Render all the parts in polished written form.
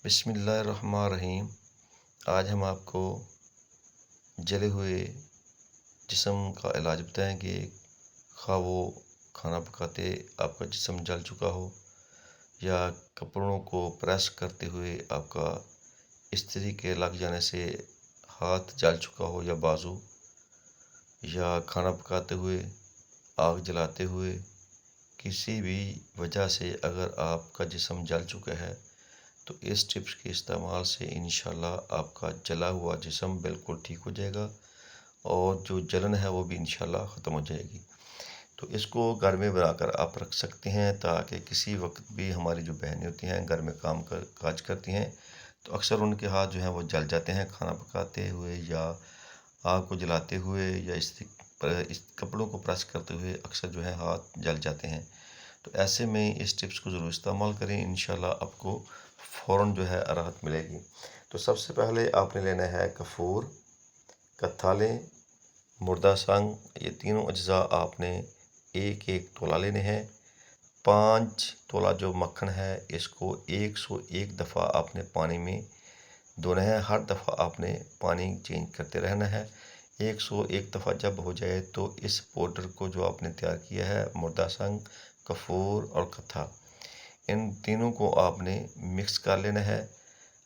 بسم اللہ الرحمن الرحیم۔ آج ہم آپ کو جلے ہوئے جسم کا علاج بتائیں گے۔ خواہ وہ کھانا پکاتے آپ کا جسم جل چکا ہو، یا کپڑوں کو پریس کرتے ہوئے آپ کا استری کے لگ جانے سے ہاتھ جل چکا ہو، یا بازو، یا کھانا پکاتے ہوئے، آگ جلاتے ہوئے، کسی بھی وجہ سے اگر آپ کا جسم جل چکا ہے تو اس ٹپس کے استعمال سے انشاءاللہ آپ کا جلا ہوا جسم بالکل ٹھیک ہو جائے گا، اور جو جلن ہے وہ بھی انشاءاللہ ختم ہو جائے گی۔ تو اس کو گھر میں بنا کر آپ رکھ سکتے ہیں، تاکہ کسی وقت بھی ہماری جو بہنیں ہوتی ہیں گھر میں کاج کرتی ہیں تو اکثر ان کے ہاتھ جو ہیں وہ جل جاتے ہیں کھانا پکاتے ہوئے، یا آگ کو جلاتے ہوئے، یا اس کپڑوں کو پریس کرتے ہوئے اکثر جو ہے ہاتھ جل جاتے ہیں۔ تو ایسے میں اس ٹپس کو ضرور استعمال کریں، انشاءاللہ آپ کو فوراً جو ہے راحت ملے گی۔ تو سب سے پہلے آپ نے لینا ہے کافور، کتھا لیں، مردہ سنگ، یہ تینوں اجزاء آپ نے ایک ایک تولہ لینے ہیں۔ 5 تولہ جو مکھن ہے اس کو 101 دفعہ آپ نے پانی میں دھونا ہے۔ ہر دفعہ آپ نے پانی چینج کرتے رہنا ہے۔ 101 دفعہ جب ہو جائے تو اس پاؤڈر کو جو آپ نے تیار کیا ہے، مردہ سنگ، کافور اور کتھا، ان تینوں کو آپ نے مکس کر لینا ہے۔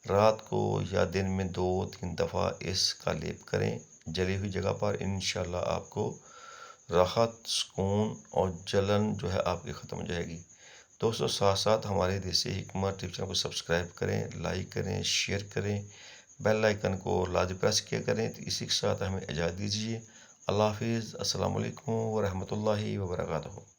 رات کو یا دن میں 2-3 دفعہ اس کا لیپ کریں جلی ہوئی جگہ پر، انشاءاللہ آپ کو راحت، سکون اور جلن جو ہے آپ کی ختم ہو جائے گی۔ دوستو، ساتھ ساتھ ہمارے دیسی حکمت ٹیوب چینل کو سبسکرائب کریں، لائک کریں، شیئر کریں، بیل آئیکن کو لازمی پریس کیا کریں۔ تو اسی کے ساتھ ہمیں اجازت دیجیے۔ اللہ حافظ۔ السلام علیکم ورحمۃ اللہ وبرکاتہ۔